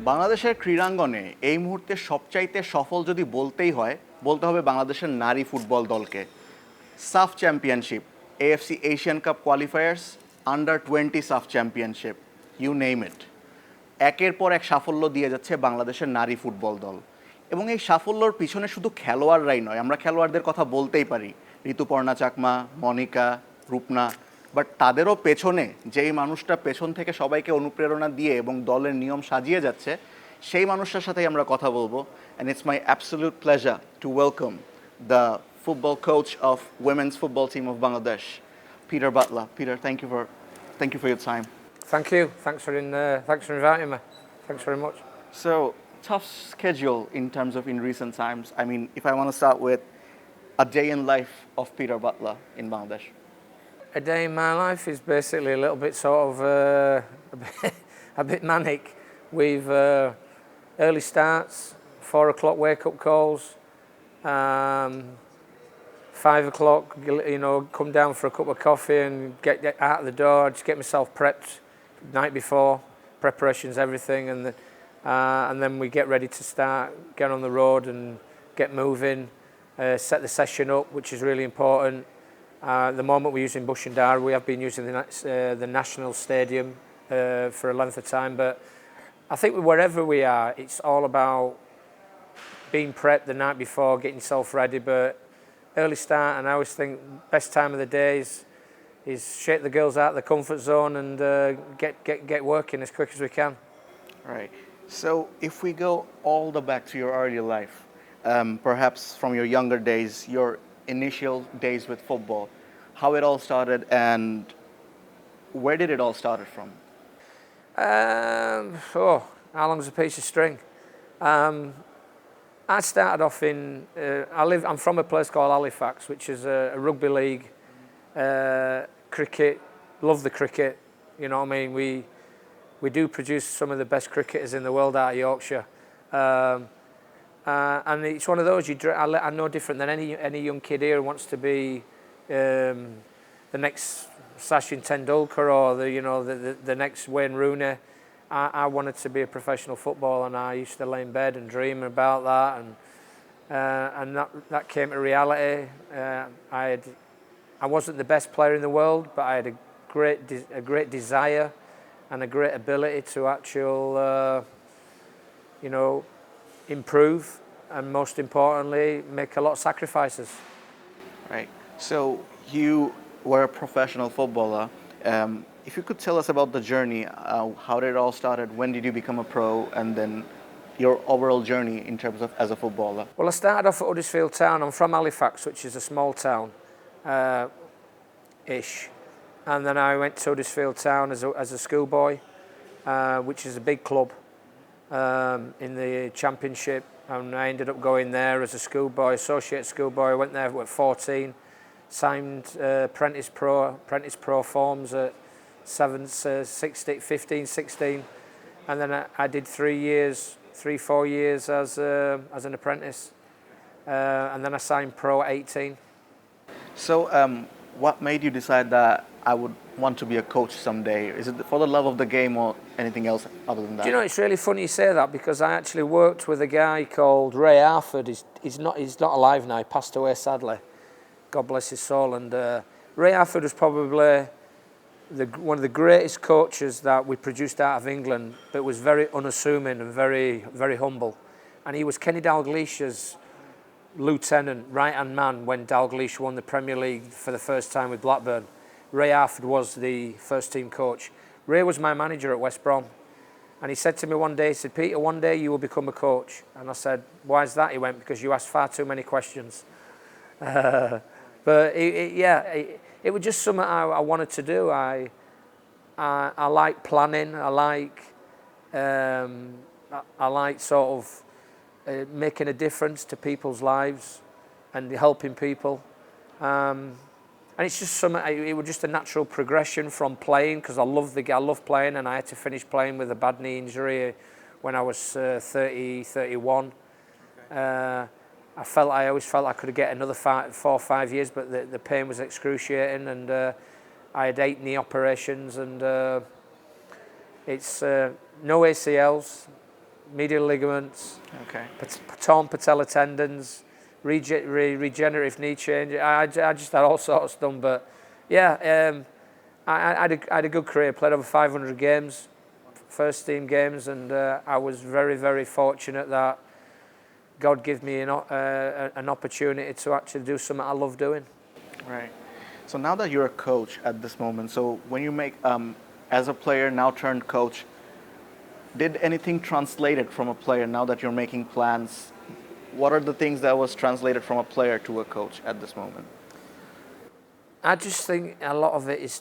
বাংলাদেশের ক্রীড়াঙ্গনে এই মুহূর্তে সবচাইতে সফল যদি বলতেই হয় বলতে হবে বাংলাদেশের নারী ফুটবল দলকে। SAFF championship, AFC Asian cup qualifiers, under twenty SAFF championship, you name it. একের পর এক সাফল্য দিয়ে যাচ্ছে বাংলাদেশের নারী ফুটবল দল। এবং এই সাফল্যর পিছনে শুধু খেলোয়াড়রাই নয়, আমরা খেলোয়াড়দের কথা বলতেই পারি, ঋতুপর্ণা চাকমা, মনিকা, রূপনা, বাট তাদেরও পেছনে যেই মানুষটা পেছন থেকে সবাইকে অনুপ্রেরণা দিয়ে এবং দলের নিয়ম সাজিয়ে যাচ্ছে, সেই মানুষটার সাথেই আমরা কথা বলবো। And it's my absolute pleasure to welcome the football coach of women's football team of Bangladesh, Peter Butler. Peter, thank you for your time. Thank you. Thanks for inviting me. Thanks very much. So, tough schedule in terms of in recent times. I mean, if I want to start with a day in life of Peter Butler in Bangladesh. A day in my life is basically a little bit sort of a bit manic. We've early starts, 4 o'clock wake-up calls. 5 o'clock, come down for a cup of coffee and get out of the door, just get myself prepped the night before, preparations, everything, and then we get ready to start, get on the road and get moving, set the session up, which is really important. At the moment we're using Bushandar, we have been using the National Stadium for a length of time, but I think wherever we are, it's all about being prepped the night before, getting yourself ready, but early start, and I always think best time of the day is shake the girls out of the comfort zone and get working as quick as we can. Right. So if we go all the back to your early life, perhaps from your younger days, your initial days with football, how it all started and where did it all started from? How long's a piece of string? I started off in, I'm from a place called Halifax, which is a rugby league, cricket, love the cricket, you know what I mean? We do produce some of the best cricketers in the world out of Yorkshire. And it's one of those, I'm no different than any young kid here who wants to be the next Sachin Tendulkar or the next Wayne Rooney. I wanted to be a professional footballer, and I used to lay in bed and dream about that, and that came to reality. I wasn't the best player in the world, but I had a great desire and a great ability to improve, and most importantly, make a lot of sacrifices. Right. So you were a professional footballer. If you could tell us about the journey, how did it all started? When did you become a pro? And then your overall journey in terms of as a footballer. Well, I started off at Huddersfield Town. I'm from Halifax, which is a small town, ish. And then I went to Huddersfield Town as a schoolboy, which is a big club in the Championship. And I ended up going there as a schoolboy, associate schoolboy. I went there at 14, signed apprentice pro forms at 15, 16, and then I did 4 years as an apprentice, and then I signed pro at 18. So what made you decide that I would want to be a coach someday? Is it for the love of the game or anything else other than that? Do you know, it's really funny you say that, because I actually worked with a guy called Ray Harford. He's not alive now, he passed away sadly, God bless his soul, and Ray Harford was probably one of the greatest coaches that we produced out of England, but was very unassuming and very, very humble. And he was Kenny Dalglish's lieutenant, right-hand man when Dalglish won the Premier League for the first time with Blackburn. Ray Harford was the first team coach. Ray was my manager at West Brom. And he said to me one day, he said, Peter, one day you will become a coach. And I said, why is that? He went, because you ask far too many questions. But it was just something I wanted to do. I like planning. I like sort of making a difference to people's lives and helping people. And it's just something. It was just a natural progression from playing, because I love playing, and I had to finish playing with a bad knee injury when I was 31. I always felt I could get another 4 or 5 years, but the pain was excruciating, and I had 8 knee operations, and it's no ACLs, medial ligaments, Okay. torn patella tendons, regenerative knee change. I just had all sorts done, but yeah, I had a good career. Played over 500 games, first team games, and I was very, very fortunate that God gave me an opportunity to actually do something I love doing. Right. So now that you're a coach at this moment, so when you make, as a player now turned coach, did anything translated from a player now that you're making plans? What are the things that was translated from a player to a coach at this moment? I just think a lot of it is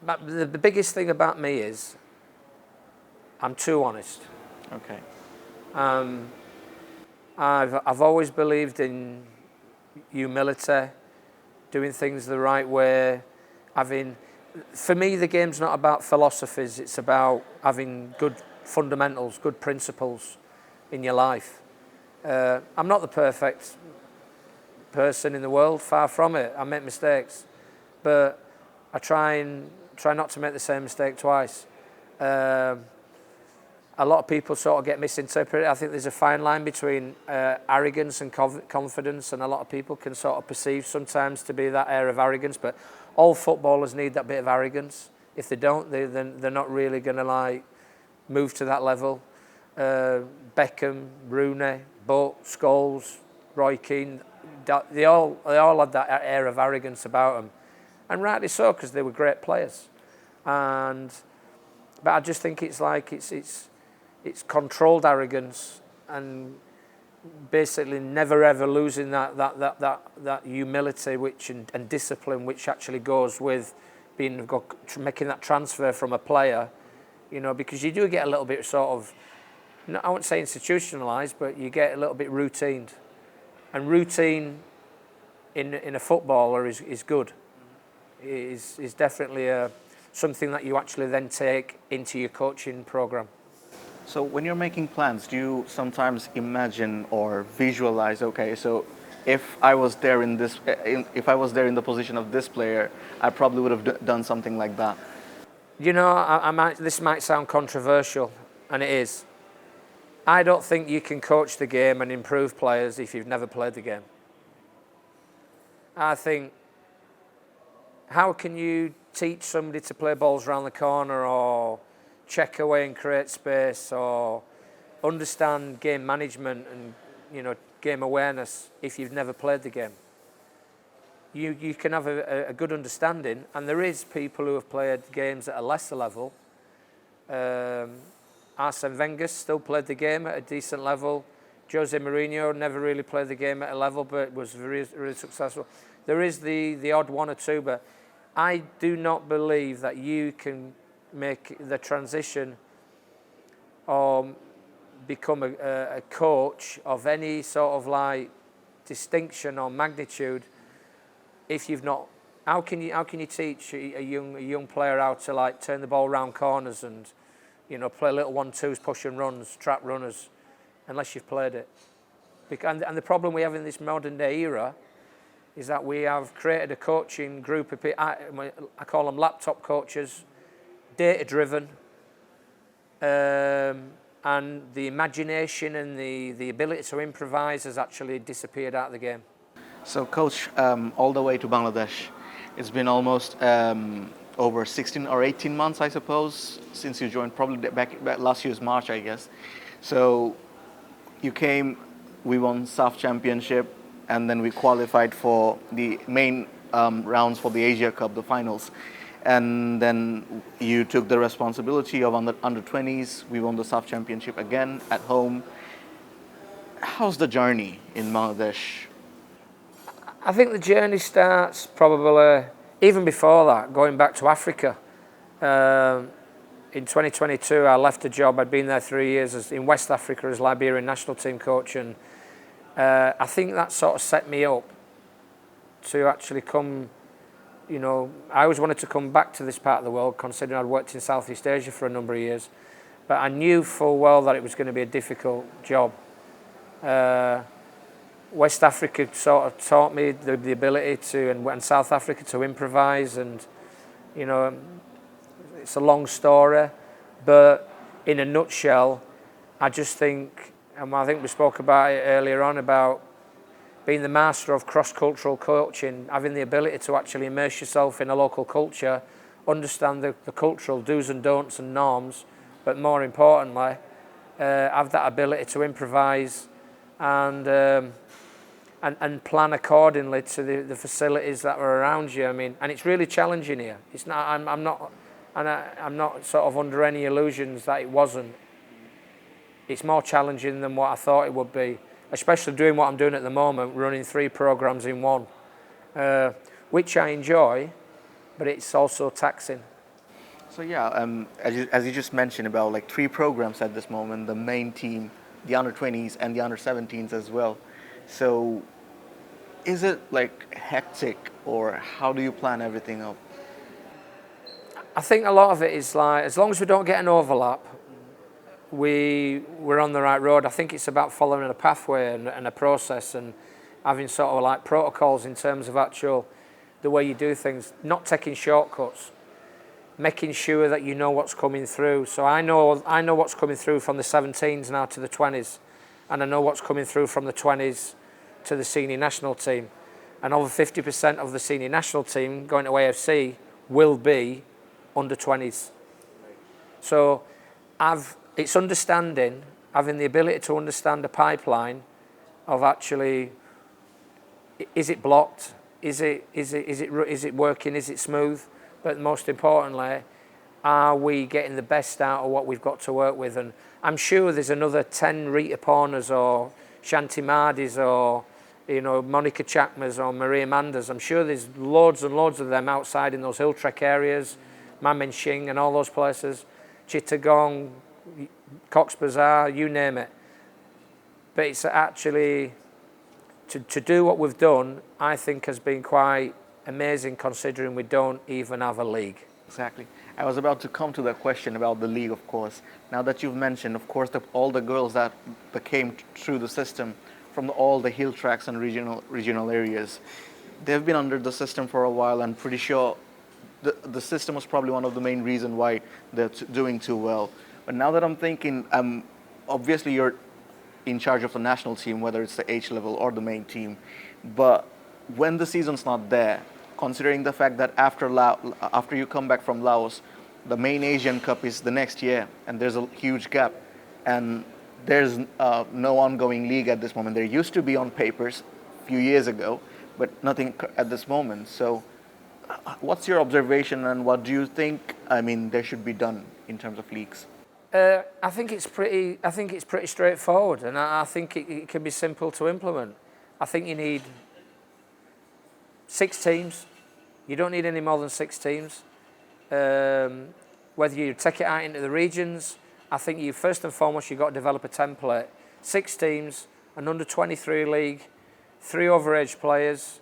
but the biggest thing about me is I'm too honest. Okay. I've always believed in humility, doing things the right way, for me the game's not about philosophies, it's about having good fundamentals, good principles in your life. I'm not the perfect person in the world, far from it. I make mistakes, but I try not to make the same mistake twice. A lot of people sort of get misinterpreted. I think there's a fine line between arrogance and confidence, and a lot of people can sort of perceive sometimes to be that air of arrogance, but all footballers need that bit of arrogance. If they don't, then they're not really going to like move to that level. Beckham, Rooney, Butt, Scholes, Roy Keane, they all had that air of arrogance about them, and rightly so, because they were great players. But I just think it's like it's controlled arrogance, and basically never ever losing that humility and discipline which actually goes with making that transfer from a player, because you do get a little bit sort of, I wouldn't say institutionalised, but you get a little bit routined, and routine in a footballer is good. Is definitely something that you actually then take into your coaching program. So when you're making plans, do you sometimes imagine or visualize? Okay, so if I was there in the position of this player, I probably would have done something like that. This might sound controversial, and it is. I don't think you can coach the game and improve players if you've never played the game. I think, how can you teach somebody to play balls around the corner, or check away and create space, or understand game management and game awareness if you've never played the game? You can have a good understanding, and there is people who have played games at a lesser level. Arsene Wenger still played the game at a decent level. Jose Mourinho never really played the game at a level, but was really, really successful. There is the odd one or two, but I do not believe that you can make the transition or become a coach of any sort of like distinction or magnitude if you've not. How can you teach a young player how to like turn the ball around corners and play little 1-2s, push and runs, trap runners, unless you've played it? And the problem we have in this modern day era is that we have created a coaching group of people. I call them laptop coaches, data driven, and the imagination and the ability to improvise has actually disappeared out of the game. So, Coach, all the way to Bangladesh, it's been almost over 16 or 18 months, I suppose, since you joined, probably back last year's March, I guess. So, you came, we won SAF Championship, and then we qualified for the main rounds for the Asia Cup, the finals. And then you took the responsibility of under 20s. We won the SAF Championship again at home. How's the journey in Bangladesh? I think the journey starts probably even before that, going back to Africa. In 2022, I left a job. I'd been there 3 years in West Africa as Liberian national team coach, and I think that sort of set me up to actually come. I always wanted to come back to this part of the world, considering I'd worked in Southeast Asia for a number of years, but I knew full well that it was going to be a difficult job. West Africa sort of taught me the ability to, and South Africa, to improvise, and it's a long story, but in a nutshell, I just think, and I think we spoke about it earlier on, about being the master of cross-cultural coaching, having the ability to actually immerse yourself in a local culture, understand the cultural do's and don'ts and norms, but more importantly, have that ability to improvise and plan accordingly to the facilities that are around you. I mean, and it's really challenging here. It's not. I'm not sort of under any illusions that it wasn't. It's more challenging than what I thought it would be, especially doing what I'm doing at the moment, running 3 programs in one, which I enjoy, but it's also taxing. So yeah, as you just mentioned about like 3 programs at this moment, the main team, the under-20s and the under-17s as well. So is it like hectic, or how do you plan everything up? I think a lot of it is like, as long as we don't get an overlap, we're on the right road. I think it's about following a pathway and a process, and having sort of like protocols in terms of actual the way you do things, not taking shortcuts, making sure that you know what's coming through. So I know what's coming through from the 17s now to the 20s, and I know what's coming through from the 20s to the senior national team. And over 50% of the senior national team going to AFC will be under 20s. So it's understanding, having the ability to understand the pipeline of actually, is it blocked? Is it working? Is it smooth? But most importantly, are we getting the best out of what we've got to work with? And I'm sure there's another 10 Rita Porners or Shanti Mardis or Monica Chakmas or Maria Mandas. I'm sure there's loads and loads of them outside in those hill trek areas, Maminshing and all those places, Chittagong, Cox's Bazar, you name it. But it's actually, to do what we've done, I think has been quite amazing considering we don't even have a league. Exactly. I was about to come to that question about the league, of course. Now that you've mentioned, of course, all the girls that came through the system from all the hill tracks and regional areas, they've been under the system for a while, and pretty sure the system was probably one of the main reasons why they're doing too well. But now that I'm thinking, obviously you're in charge of the national team, whether it's the H level or the main team, but when the season's not there, considering the fact that after you come back from Laos, the main Asian Cup is the next year, and there's a huge gap, and there's no ongoing league at this moment. There used to be on papers a few years ago, but nothing at this moment. So what's your observation, and what do you think, there should be done in terms of leagues? I think it's pretty straightforward, and I think it can be simple to implement. I think you need 6 teams. You don't need any more than 6 teams. Whether you take it out into the regions, I think you first and foremost you've got to develop a template. 6 teams, an under-23 league, 3 overage players,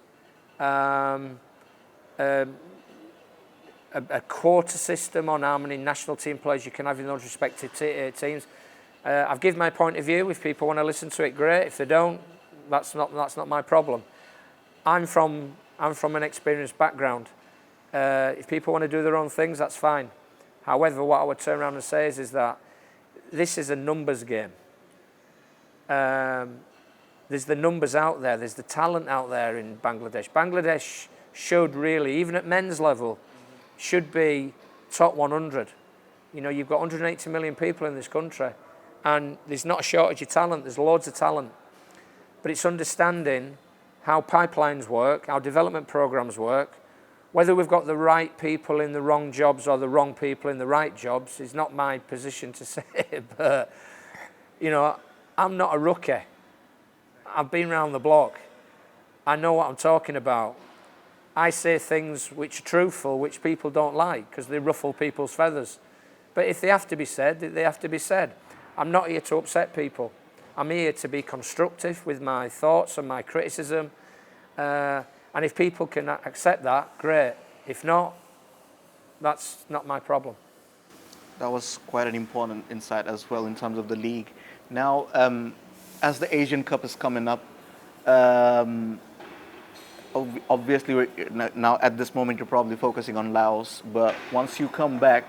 a quota system on how many national team players you can have in those respective teams. I've given my point of view. If people want to listen to it, great. If they don't, that's not my problem. I'm from an experienced background. If people want to do their own things, that's fine. However, what I would turn around and say is that this is a numbers game. There's the numbers out there. There's the talent out there in Bangladesh. Bangladesh should really, even at men's level, should be top 100. You've got 180 million people in this country, and there's not a shortage of talent. There's loads of talent. But it's understanding how pipelines work, how development programs work. Whether we've got the right people in the wrong jobs or the wrong people in the right jobs is not my position to say. But, I'm not a rookie. I've been around the block. I know what I'm talking about. I say things which are truthful, which people don't like because they ruffle people's feathers. But if they have to be said, they have to be said. I'm not here to upset people. I'm here to be constructive with my thoughts and my criticism. And if people can accept that, great. If not, that's not my problem. That was quite an important insight as well in terms of the league. Now, as the Asian Cup is coming up, obviously now at this moment you're probably focusing on Laos, but once you come back,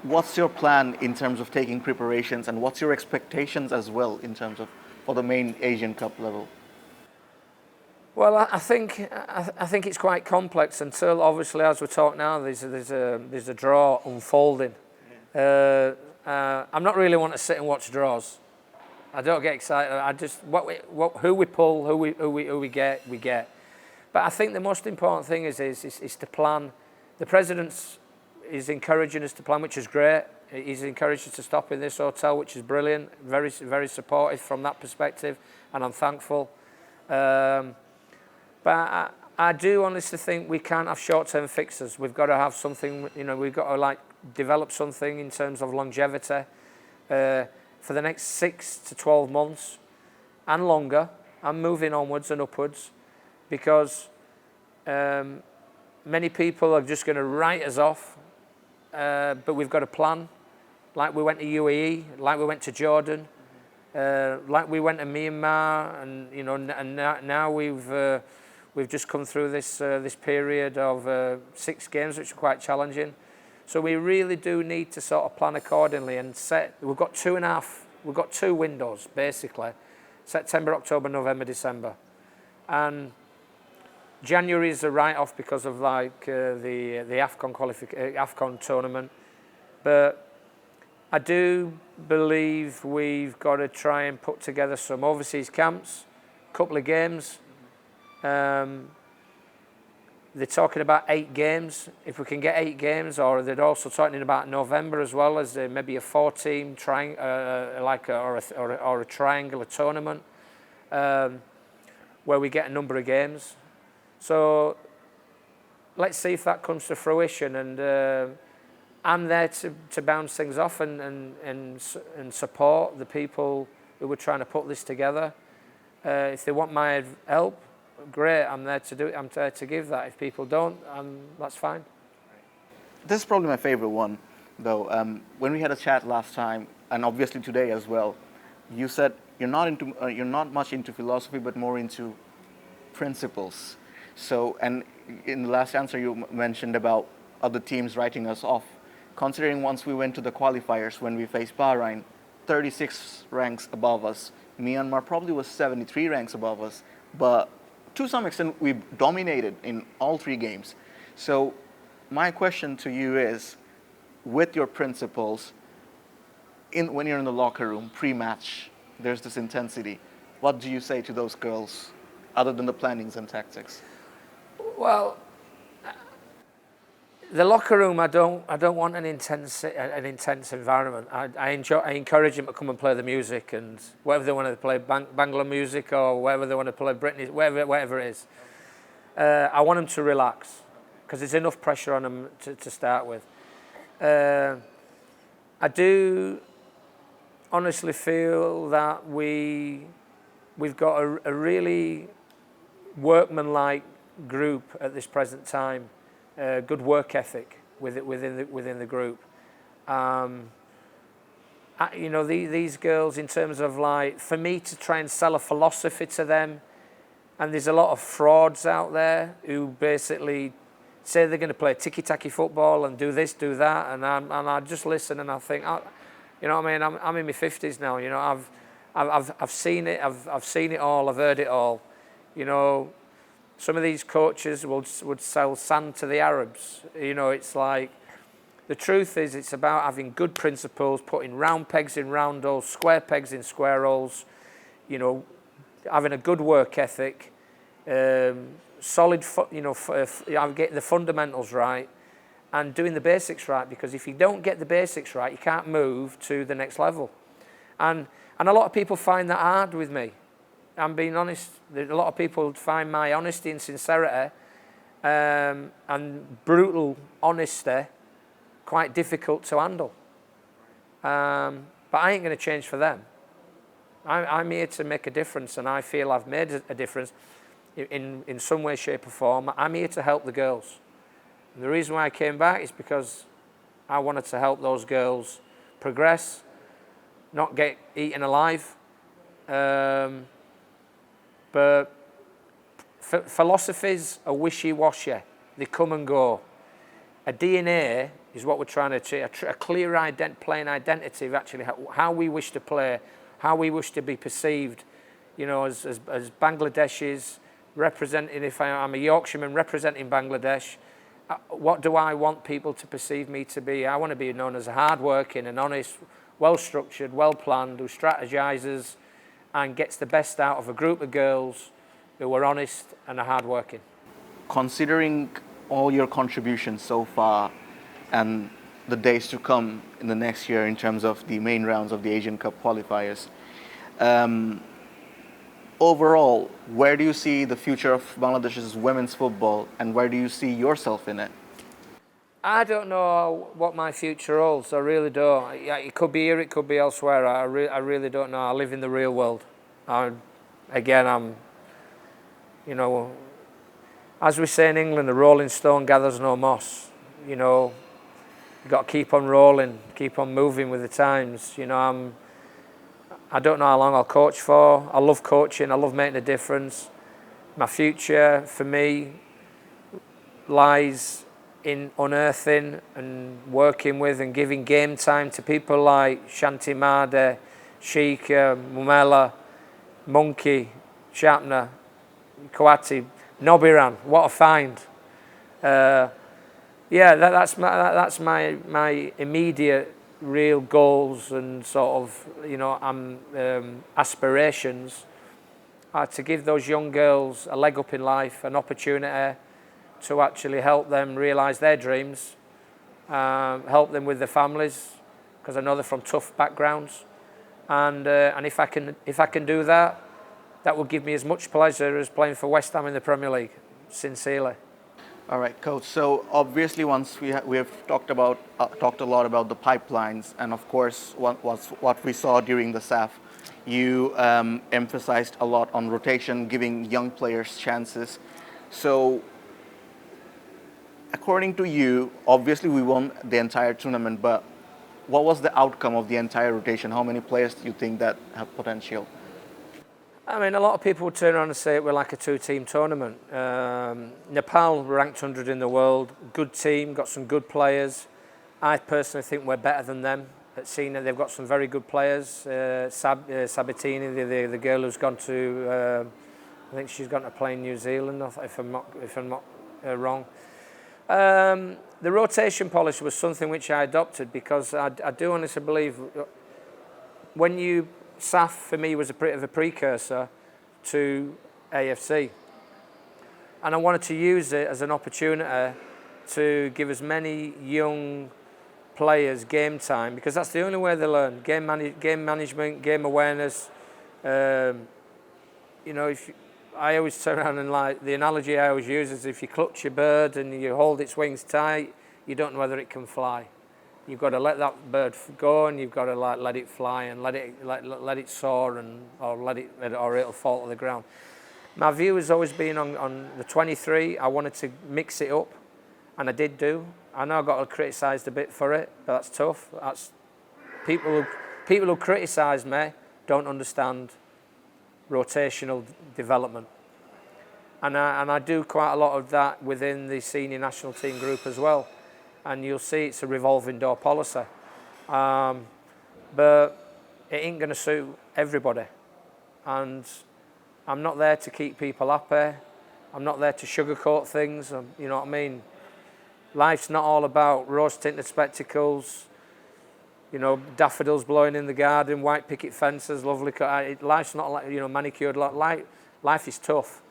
what's your plan in terms of taking preparations, and what's your expectations as well in terms of for the main Asian Cup level? Well, I think it's quite complex until obviously, as we're talking now, there's a draw unfolding. I'm not really want to sit and watch draws. I don't get excited. I just who we pull, who we get, we get. But I think the most important thing is to plan. The president is encouraging us to plan, which is great. He's encouraged us to stop in this hotel, which is brilliant. Very supportive from that perspective, and I'm thankful. But I do honestly think we can't have short-term fixes. We've got to have something, we've got to develop something in terms of longevity for the next 6 to 12 months and longer, and moving onwards and upwards, because many people are just going to write us off, but we've got a plan. Like we went to UAE, like we went to Jordan, like we went to Myanmar, and now we've just come through this period of 6 games, which are quite challenging. So we really do need to sort of plan accordingly and set. We've got 2 windows basically: September, October, November, December, and January is a write-off because of the AFCON tournament. But I do believe we've got to try and put together some overseas camps, a couple of games. They're talking about 8 games. If we can get 8 games, or they're also talking about November as well, as maybe a 4-team or a triangular tournament where we get a number of games. So let's see if that comes to fruition, and I'm there to bounce things off and support the people who were trying to put this together. If they want my help, great, I'm there to do it. I'm there to give that. If people don't, that's fine. This is probably my favorite one, though. When we had a chat last time, and obviously today as well, you said you're not much into philosophy, but more into principles. So, and in the last answer, you mentioned about other teams writing us off. Considering once we went to the qualifiers, when we faced Bahrain, 36 ranks above us. Myanmar probably was 73 ranks above us, but to some extent, we dominated in all 3 games. So my question to you is, with your principles, when you're in the locker room, pre-match, there's this intensity. What do you say to those girls, other than the plannings and tactics? Well, the locker room, I don't want an intense environment. I encourage them to come and play the music, and whatever they want to play, Bangla music, or whatever they want to play, Britney, whatever it is. I want them to relax, because there's enough pressure on them to start with. I do honestly feel that we've got a really workmanlike group at this present time. Good work ethic within the group. These girls, in terms of for me to try and sell a philosophy to them, and there's a lot of frauds out there who basically say they're going to play ticky-tacky football and do this, do that, and I just listen and I think, you know what I mean? I'm in my 50s now. I've seen it. I've seen it all. I've heard it all. Some of these coaches would sell sand to the Arabs. It's like, the truth is, it's about having good principles, putting round pegs in round holes, square pegs in square holes, having a good work ethic, solid, getting the fundamentals right, and doing the basics right, because if you don't get the basics right, you can't move to the next level. And a lot of people find that hard with me. I'm being honest. A lot of people find my honesty and sincerity and brutal honesty quite difficult to handle. But I ain't going to change for them. I'm here to make a difference, and I feel I've made a difference in some way, shape or form. I'm here to help the girls. And the reason why I came back is because I wanted to help those girls progress, not get eaten alive. But philosophies are wishy-washy. They come and go. A DNA is what we're trying to achieve. A clear playing identity of actually how we wish to play, how we wish to be perceived, you know, as Bangladeshis representing, if I'm a Yorkshireman representing Bangladesh, what do I want people to perceive me to be? I want to be known as a hard-working and honest, well-structured, well-planned, who strategises and gets the best out of a group of girls who are honest and are hard-working. Considering all your contributions so far and the days to come in the next year in terms of the main rounds of the Asian Cup qualifiers, overall, where do you see the future of Bangladesh's women's football, and where do you see yourself in it? I don't know what my future holds. I really don't. It could be here, it could be elsewhere. I really don't know. I live in the real world. I'm, you know, as we say in England, a rolling stone gathers no moss. You know, you've got to keep on rolling, keep on moving with the times. You know, I don't know how long I'll coach for. I love coaching. I love making a difference. My future, for me, lies in unearthing and working with and giving game time to people like Shanti Made, Sheikha, Mumela, Monkey, Sharpner, Kawati, Nobiran. What a find! Yeah, that's my immediate real goals and sort of, you know, aspirations are to give those young girls a leg up in life, an opportunity to actually help them realise their dreams, help them with their families, because I know they're from tough backgrounds, and if I can do that, that will give me as much pleasure as playing for West Ham in the Premier League, sincerely. All right, Coach. So obviously, once we have talked a lot about the pipelines, and of course, what we saw during the SAF, you emphasized a lot on rotation, giving young players chances. So, according to you, obviously we won the entire tournament, but what was the outcome of the entire rotation? How many players do you think that have potential? I mean, a lot of people would turn around and say it was like a two-team tournament. Nepal ranked 100 in the world, good team, got some good players. I personally think we're better than them. At Sina, they've got some very good players. Sabatini, the girl who's gone to, I think she's gone to play in New Zealand, if I'm not wrong. The rotation policy was something which I adopted because I do honestly believe when you SAF for me was a bit of a precursor to AFC, and I wanted to use it as an opportunity to give as many young players game time, because that's the only way they learn game management, game awareness. You know, I always turn around and like the analogy I always use is if you clutch your bird and you hold its wings tight, you don't know whether it can fly. You've got to let that bird go, and you've got to like let it fly and let it soar, or it'll fall to the ground. My view has always been on the 23. I wanted to mix it up, and I did do. I know I got criticised a bit for it, but that's tough. That's people who criticise me don't understand rotational development, and I do quite a lot of that within the senior national team group as well. And you'll see it's a revolving door policy, but it ain't going to suit everybody, and I'm not there to keep people happy. I'm not there to sugarcoat things. You know what I mean? Life's not all about rose-tinted spectacles, you know, daffodils blowing in the garden, white picket fences, lovely. Life's not like, you know, manicured. Life is tough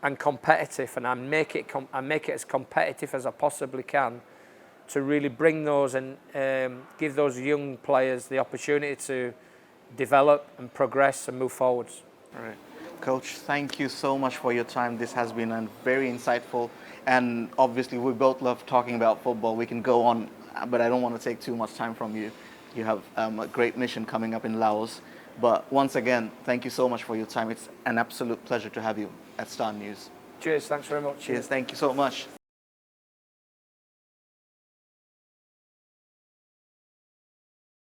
and competitive, and I make it as competitive as I possibly can to really bring those and give those young players the opportunity to develop and progress and move forwards. All right. Coach, thank you so much for your time. This has been very insightful, and obviously we both love talking about football. We can go on, but I don't want to take too much time from you. You have a great mission coming up in Laos. But once again, thank you so much for your time. It's an absolute pleasure to have you at Star News. Cheers, thanks very much. Cheers, thank you so much.